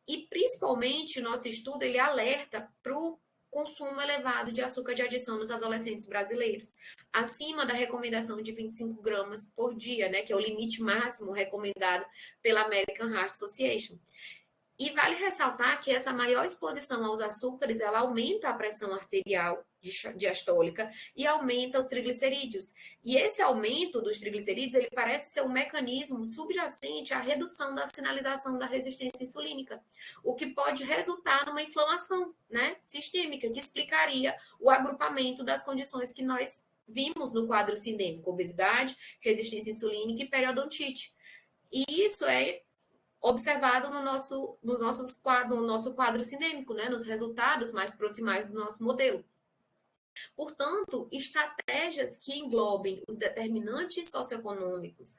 E, principalmente, o nosso estudo ele alerta para o consumo elevado de açúcar de adição nos adolescentes brasileiros, acima da recomendação de 25 gramas por dia, né, que é o limite máximo recomendado pela American Heart Association. E vale ressaltar que essa maior exposição aos açúcares, ela aumenta a pressão arterial diastólica e aumenta os triglicerídeos. E esse aumento dos triglicerídeos, ele parece ser um mecanismo subjacente à redução da sinalização da resistência insulínica, o que pode resultar numa inflamação, né, sistêmica, que explicaria o agrupamento das condições que nós vimos no quadro sindêmico, obesidade, resistência insulínica e periodontite. E isso é observado no nosso quadro sindêmico, né, nos resultados mais proximais do nosso modelo. Portanto, estratégias que englobem os determinantes socioeconômicos,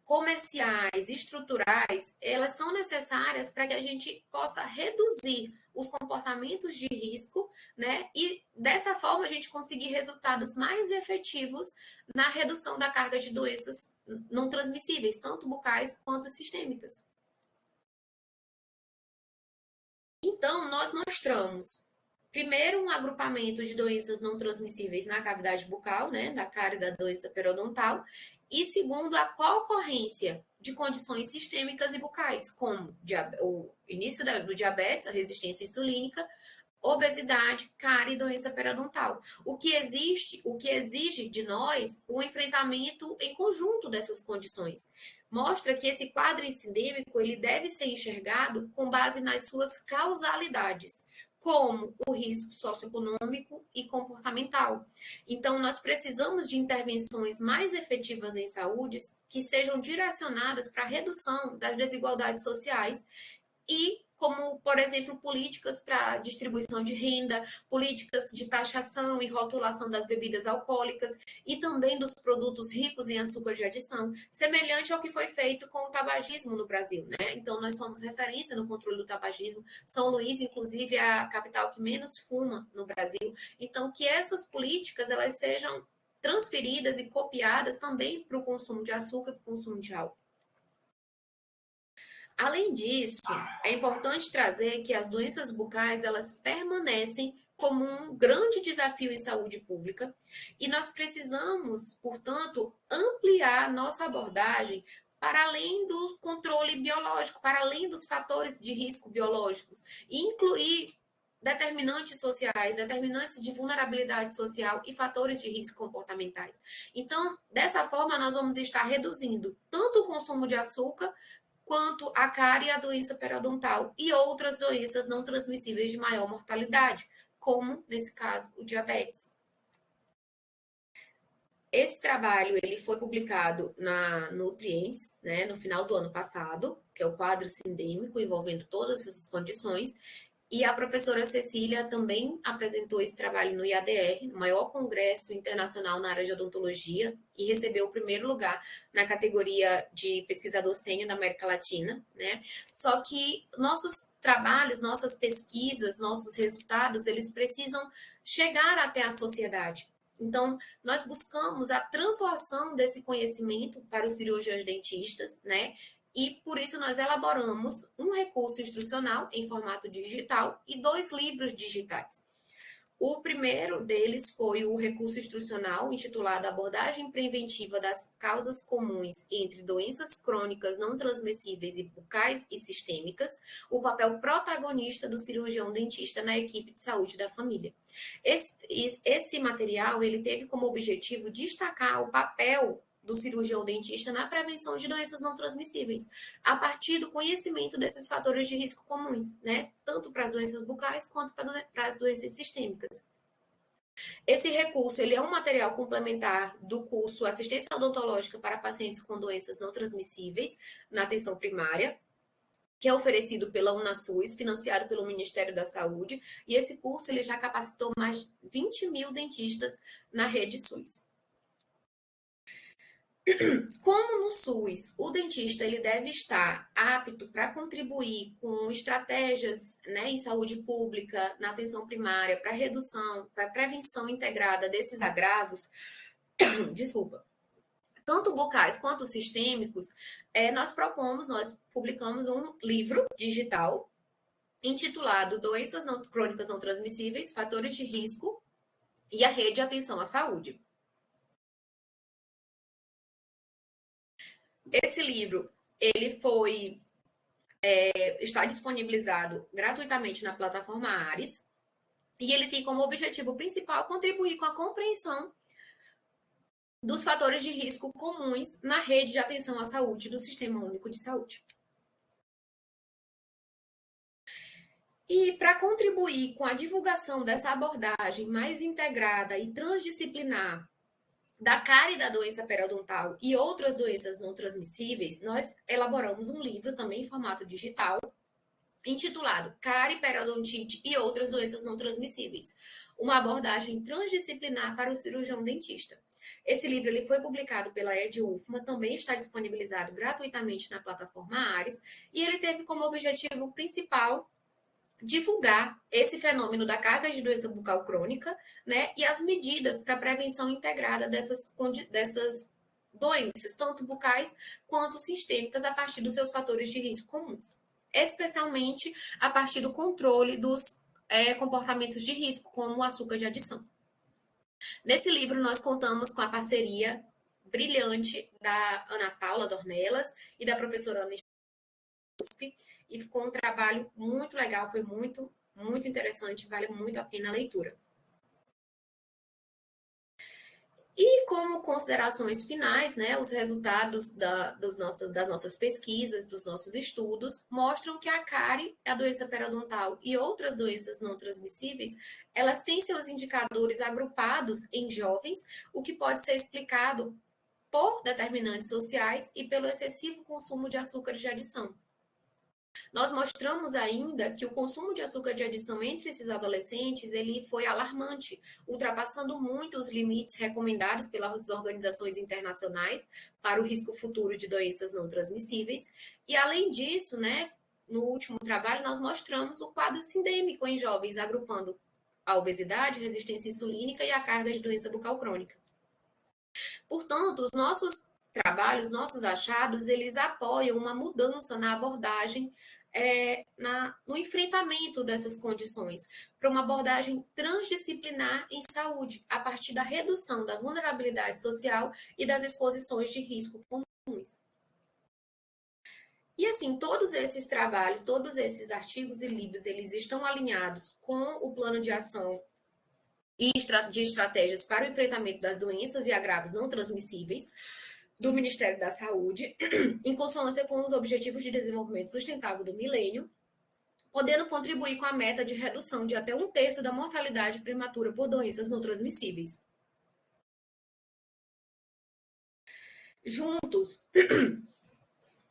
comerciais, estruturais, elas são necessárias para que a gente possa reduzir os comportamentos de risco, né? E dessa forma a gente conseguir resultados mais efetivos na redução da carga de doenças não transmissíveis, tanto bucais quanto sistêmicas. Então, nós mostramos, primeiro, um agrupamento de doenças não transmissíveis na cavidade bucal, né, da cárie da doença periodontal, e segundo, a co-ocorrência de condições sistêmicas e bucais, como o início do diabetes, a resistência insulínica, obesidade, cárie e doença periodontal. O que exige de nós o enfrentamento em conjunto dessas condições. Mostra que esse quadro sindêmico ele deve ser enxergado com base nas suas causalidades, como o risco socioeconômico e comportamental. Então, nós precisamos de intervenções mais efetivas em saúde que sejam direcionadas para a redução das desigualdades sociais e como, por exemplo, políticas para distribuição de renda, políticas de taxação e rotulação das bebidas alcoólicas e também dos produtos ricos em açúcar de adição, semelhante ao que foi feito com o tabagismo no Brasil, né? Então, nós somos referência no controle do tabagismo. São Luís, inclusive, é a capital que menos fuma no Brasil. Então, que essas políticas elas sejam transferidas e copiadas também para o consumo de açúcar e para o consumo de álcool. Além disso, é importante trazer que as doenças bucais, elas permanecem como um grande desafio em saúde pública e nós precisamos, portanto, ampliar nossa abordagem para além do controle biológico, para além dos fatores de risco biológicos, e incluir determinantes sociais, determinantes de vulnerabilidade social e fatores de risco comportamentais. Então, dessa forma, nós vamos estar reduzindo tanto o consumo de açúcar quanto a cárie e a doença periodontal e outras doenças não transmissíveis de maior mortalidade, como, nesse caso, o diabetes. Esse trabalho ele foi publicado na Nutrientes, né, no final do ano passado, que é o quadro sindêmico envolvendo todas essas condições, e a professora Cecília também apresentou esse trabalho no IADR, no maior congresso internacional na área de odontologia, e recebeu o primeiro lugar na categoria de pesquisador sênior da América Latina, né? Só que nossos trabalhos, nossas pesquisas, nossos resultados, eles precisam chegar até a sociedade. Então, nós buscamos a translação desse conhecimento para os cirurgiões dentistas, né? E por isso nós elaboramos um recurso instrucional em formato digital e 2 livros digitais. O primeiro deles foi o recurso instrucional intitulado Abordagem Preventiva das Causas Comuns entre Doenças Crônicas Não Transmissíveis e Bucais e Sistêmicas, o papel protagonista do cirurgião dentista na equipe de saúde da família. Esse material ele teve como objetivo destacar o papel do cirurgião dentista na prevenção de doenças não transmissíveis, a partir do conhecimento desses fatores de risco comuns, né? Tanto para as doenças bucais quanto para as doenças sistêmicas. Esse recurso ele é um material complementar do curso Assistência Odontológica para Pacientes com Doenças Não Transmissíveis na atenção primária, que é oferecido pela UnaSUS, financiado pelo Ministério da Saúde, e esse curso ele já capacitou mais de 20 mil dentistas na rede SUS. Como no SUS, o dentista ele deve estar apto para contribuir com estratégias, né, em saúde pública, na atenção primária, para redução, para prevenção integrada desses agravos, desculpa, tanto bucais quanto sistêmicos, nós publicamos um livro digital intitulado Doenças Crônicas Não Transmissíveis, Fatores de Risco e a Rede de Atenção à Saúde. Esse livro, ele está disponibilizado gratuitamente na plataforma Ares, e ele tem como objetivo principal contribuir com a compreensão dos fatores de risco comuns na rede de atenção à saúde do Sistema Único de Saúde. E para contribuir com a divulgação dessa abordagem mais integrada e transdisciplinar da cárie da doença periodontal e outras doenças não transmissíveis, nós elaboramos um livro também em formato digital, intitulado Cárie, Periodontite e Outras Doenças Não Transmissíveis, uma abordagem transdisciplinar para o cirurgião dentista. Esse livro ele foi publicado pela EdUFMA, também está disponibilizado gratuitamente na plataforma Ares, e ele teve como objetivo principal divulgar esse fenômeno da carga de doença bucal crônica, né, e as medidas para prevenção integrada dessas doenças, tanto bucais quanto sistêmicas, a partir dos seus fatores de risco comuns, especialmente a partir do controle dos comportamentos de risco, como o açúcar de adição. Nesse livro, nós contamos com a parceria brilhante da Ana Paula Dornelas e da professora Ana USP, e ficou um trabalho muito legal, foi muito, muito interessante, vale muito a pena a leitura. E como considerações finais, né, os resultados das nossas pesquisas, dos nossos estudos, mostram que a cárie, a doença periodontal e outras doenças não transmissíveis, elas têm seus indicadores agrupados em jovens, o que pode ser explicado por determinantes sociais e pelo excessivo consumo de açúcares de adição. Nós mostramos ainda que o consumo de açúcar de adição entre esses adolescentes ele foi alarmante, ultrapassando muito os limites recomendados pelas organizações internacionais para o risco futuro de doenças não transmissíveis. E, além disso, né, no último trabalho, nós mostramos o quadro sindêmico em jovens, agrupando a obesidade, resistência insulínica e a carga de doença bucal crônica. Portanto, os nossos trabalhos, nossos achados, eles apoiam uma mudança na abordagem, no enfrentamento dessas condições, para uma abordagem transdisciplinar em saúde, a partir da redução da vulnerabilidade social e das exposições de risco comuns. E assim, todos esses trabalhos, todos esses artigos e livros, eles estão alinhados com o plano de ação e de estratégias para o enfrentamento das doenças e agravos não transmissíveis do Ministério da Saúde, em consonância com os Objetivos de Desenvolvimento Sustentável do Milênio, podendo contribuir com a meta de redução de até 1/3 da mortalidade prematura por doenças não transmissíveis. Juntos,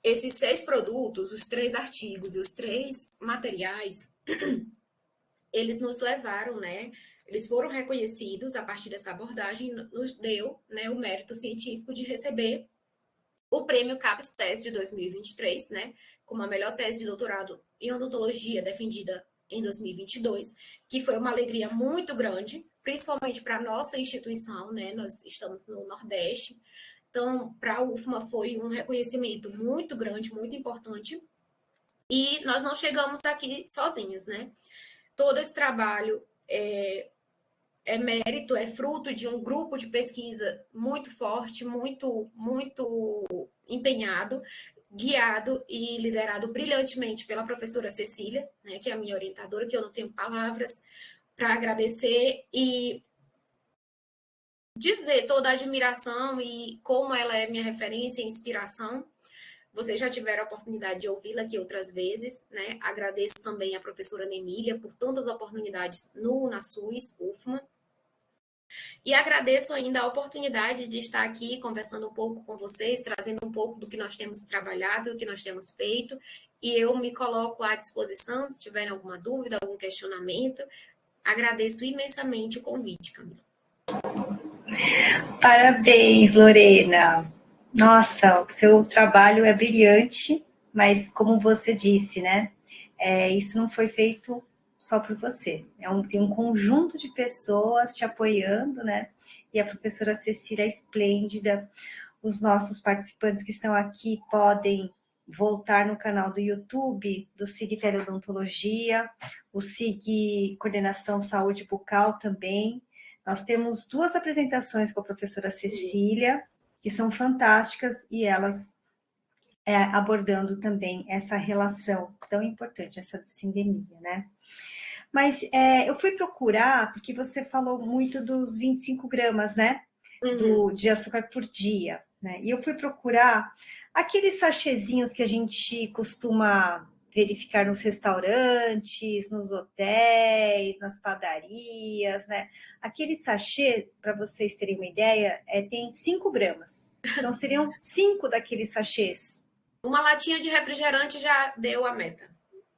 esses 6 produtos, os 3 artigos e os 3 materiais, eles nos levaram, né? Eles foram reconhecidos a partir dessa abordagem, nos deu, né, o mérito científico de receber o prêmio CAPES-TES de 2023, né, como a melhor tese de doutorado em odontologia defendida em 2022, que foi uma alegria muito grande, principalmente para a nossa instituição, né? Nós estamos no Nordeste. Então, para a UFMA foi um reconhecimento muito grande, muito importante. E nós não chegamos aqui sozinhos, né? Todo esse trabalho é mérito, é fruto de um grupo de pesquisa muito forte, muito empenhado, guiado e liderado brilhantemente pela professora Cecília, né, que é a minha orientadora, que eu não tenho palavras para agradecer e dizer toda a admiração e como ela é minha referência e inspiração. Vocês já tiveram a oportunidade de ouvi-la aqui outras vezes, né? Agradeço também a professora Nemília por tantas oportunidades na SUS, UFMA. E agradeço ainda a oportunidade de estar aqui conversando um pouco com vocês, trazendo um pouco do que nós temos trabalhado, do que nós temos feito. E eu me coloco à disposição, se tiverem alguma dúvida, algum questionamento. Agradeço imensamente o convite, Camila. Parabéns, Lorena. Nossa, o seu trabalho é brilhante, mas como você disse, né? Isso não foi feito só por você. Tem um conjunto de pessoas te apoiando, né? E a professora Cecília é esplêndida. Os nossos participantes que estão aqui podem voltar no canal do YouTube do SIG Teleodontologia, o SIG Coordenação Saúde Bucal também. Nós temos 2 apresentações com a professora Cecília, que são fantásticas, e elas abordando também essa relação tão importante, essa sindemia, né? Mas eu fui procurar, porque você falou muito dos 25 gramas, né? De açúcar por dia, né? E eu fui procurar aqueles sachêzinhos que a gente costuma verificar nos restaurantes, nos hotéis, nas padarias, né? Aquele sachê, para vocês terem uma ideia, tem 5 gramas. Então, seriam 5 daqueles sachês. Uma latinha de refrigerante já deu a meta.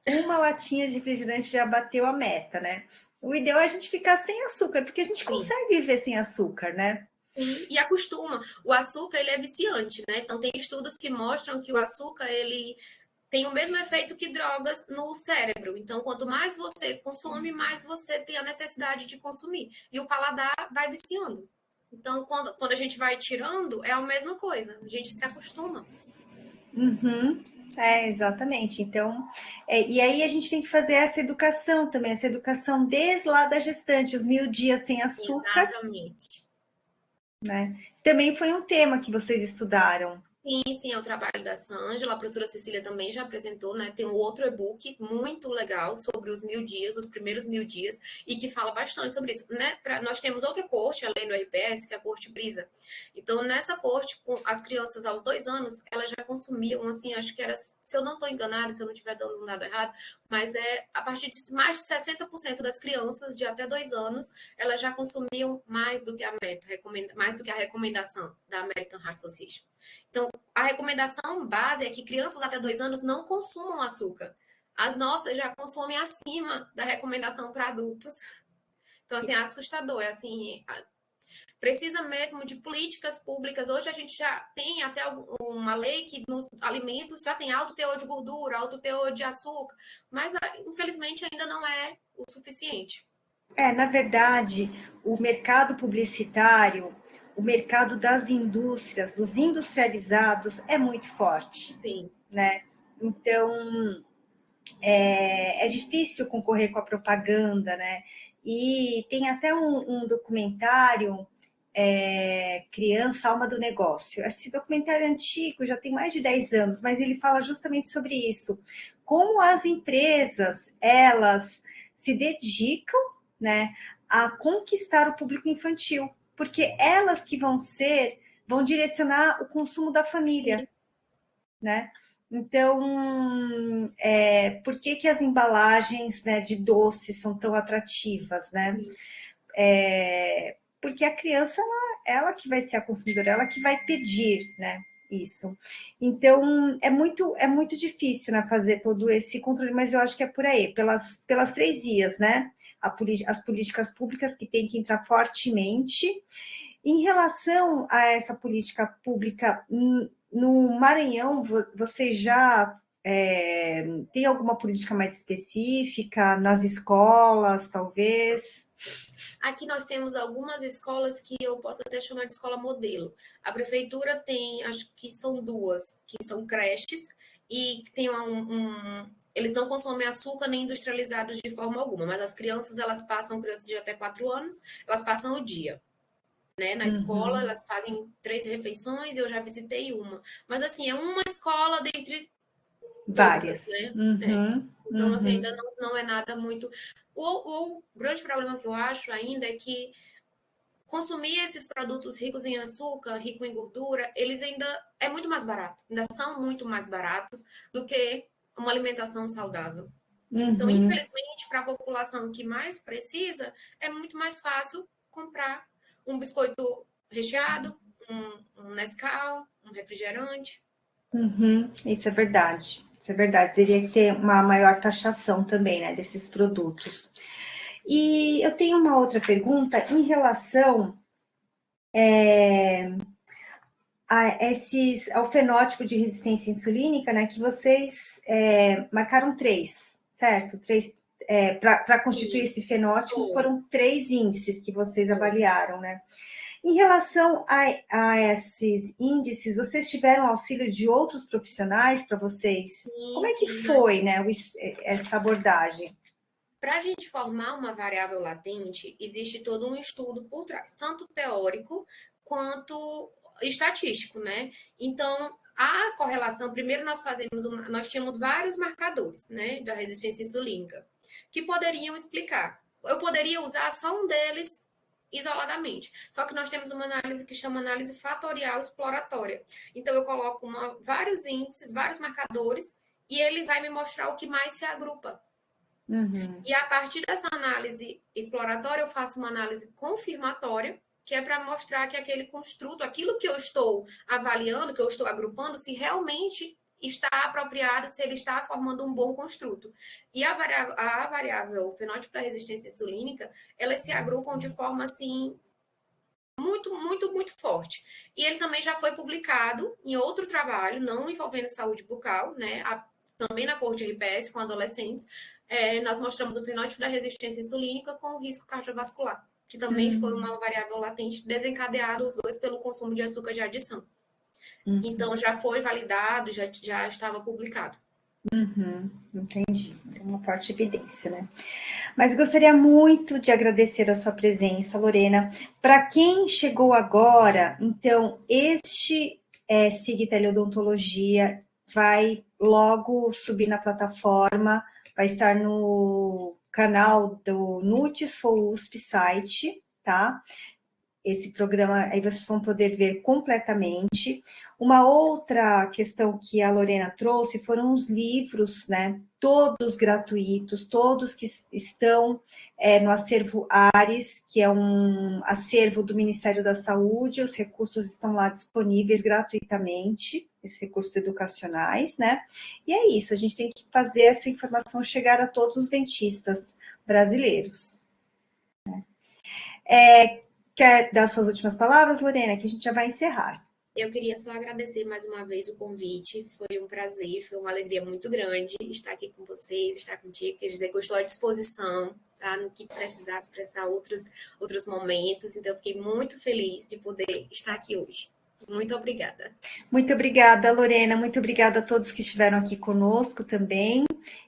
Uma latinha de refrigerante já bateu a meta, né? O ideal é a gente ficar sem açúcar, porque a gente consegue viver sem açúcar, né? E acostuma. O açúcar, ele é viciante, né? Então, tem estudos que mostram que o açúcar, ele tem o mesmo efeito que drogas no cérebro. Então, quanto mais você consome, mais você tem a necessidade de consumir. E o paladar vai viciando. Então, quando a gente vai tirando, é a mesma coisa. A gente se acostuma. Uhum. Exatamente. Então, e aí a gente tem que fazer essa educação também, essa educação desde lá da gestante, os 1000 dias sem açúcar. Exatamente. Né? Também foi um tema que vocês estudaram. Sim, é o trabalho da Sângela. A professora Cecília também já apresentou, né? Tem um outro e-book muito legal sobre os 1000 dias, os primeiros 1000 dias, e que fala bastante sobre isso. Né? Nós temos outra corte, além do RPS, que é a corte Brisa. Então, nessa corte, com as crianças aos 2 anos, elas já consumiam, assim, acho que era, se eu não estou enganada, se eu não estiver dando nada errado, mas a partir de mais de 60% das crianças de até 2 anos, elas já consumiam mais do que a meta, mais do que a recomendação da American Heart Association. Então, a recomendação base é que crianças até 2 anos não consumam açúcar. As nossas já consomem acima da recomendação para adultos. Então, assim, é assustador. Assim, precisa mesmo de políticas públicas. Hoje a gente já tem até uma lei que nos alimentos já tem alto teor de gordura, alto teor de açúcar, mas infelizmente ainda não é o suficiente. Na verdade, o mercado publicitário, o mercado das indústrias, dos industrializados, é muito forte, Sim. né? Então, é difícil concorrer com a propaganda, né? E tem até um documentário, Criança, Alma do Negócio. Esse documentário é antigo, já tem mais de 10 anos, mas ele fala justamente sobre isso. Como as empresas, elas se dedicam, né, a conquistar o público infantil, porque elas que vão direcionar o consumo da família, né? Então, por que que as embalagens, né, de doces são tão atrativas, né? Sim. Porque a criança, ela que vai ser a consumidora, ela que vai pedir, né? Isso. Então, é muito difícil, né, fazer todo esse controle, mas eu acho que é por aí, pelas três vias, né? As políticas públicas que têm que entrar fortemente. Em relação a essa política pública, no Maranhão, você já tem alguma política mais específica nas escolas, talvez? Aqui nós temos algumas escolas que eu posso até chamar de escola modelo. A prefeitura tem, acho que são duas, que são creches, e tem eles não consomem açúcar nem industrializados de forma alguma, mas as crianças, elas passam, crianças de até 4 anos, elas passam o dia. Né? Na escola, Uhum. elas fazem 3 refeições, eu já visitei uma. Mas, assim, é uma escola dentre outras, Várias. né? Uhum, Então, assim, uhum, ainda não é nada muito. O grande problema que eu acho ainda é que consumir esses produtos ricos em açúcar, rico em gordura, eles ainda é muito mais barato, ainda são muito mais baratos do que uma alimentação saudável. Então, uhum, infelizmente, para a população que mais precisa, é muito mais fácil comprar um biscoito recheado, um Nescau, um refrigerante. uhum. Isso é verdade. Isso é verdade. Teria que ter uma maior taxação também, né, desses produtos. E eu tenho uma outra pergunta em relação ao fenótipo de resistência insulínica, né, que vocês marcaram três, certo? Três, para constituir Sim, esse fenótipo, foi, foram três índices que vocês foi. avaliaram, né? Em relação a esses índices, vocês tiveram auxílio de outros profissionais para vocês? Como Sim, é que sim. foi, né, essa abordagem? Para a gente formar uma variável latente, existe todo um estudo por trás, tanto teórico quanto estatístico, né? Então, a correlação, primeiro nós tínhamos vários marcadores, né, da resistência insulínica, que poderiam explicar. Eu poderia usar só um deles isoladamente. Só que nós temos uma análise que chama análise fatorial exploratória. Então, eu coloco vários índices, vários marcadores, e ele vai me mostrar o que mais se agrupa. Uhum, E a partir dessa análise exploratória, eu faço uma análise confirmatória, que é para mostrar que aquele construto, aquilo que eu estou avaliando, que eu estou agrupando, se realmente está apropriado, se ele está formando um bom construto. E a variável o fenótipo da resistência insulínica, elas se agrupam de forma assim muito, muito, muito forte. E ele também já foi publicado em outro trabalho, não envolvendo saúde bucal, né? Também na corte RPS com adolescentes, nós mostramos o fenótipo da resistência insulínica com o risco cardiovascular, que também foi uhum, uma variável latente desencadeada os dois pelo consumo de açúcar de adição. uhum, Então já foi validado, já estava publicado. uhum. Entendi. Tem uma forte evidência, né? Mas gostaria muito de agradecer a sua presença, Lorena. Para quem chegou agora, então, este SIG Teleodontologia vai logo subir na plataforma, vai estar no canal do Nutis for USP site, tá? Esse programa aí vocês vão poder ver completamente. Uma outra questão que a Lorena trouxe foram os livros, né? Todos gratuitos, todos que estão no acervo Ares, que é um acervo do Ministério da Saúde. Os recursos estão lá disponíveis gratuitamente, esses recursos educacionais, né? E é isso, a gente tem que fazer essa informação chegar a todos os dentistas brasileiros. Quer dar suas últimas palavras, Lorena, que a gente já vai encerrar. Eu queria só agradecer mais uma vez o convite. Foi um prazer, foi uma alegria muito grande estar aqui com vocês, estar contigo. Quer dizer que eu estou à disposição, tá? No que precisar expressar outros momentos. Então, eu fiquei muito feliz de poder estar aqui hoje. Muito obrigada. Muito obrigada, Lorena. Muito obrigada a todos que estiveram aqui conosco também.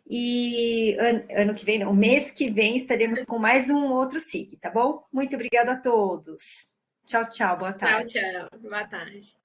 E ano que vem, não, mês que vem, estaremos com mais um outro SIG, tá bom? Muito obrigada a todos. Tchau, tchau. Boa Tchau, tarde. tchau. Boa tarde.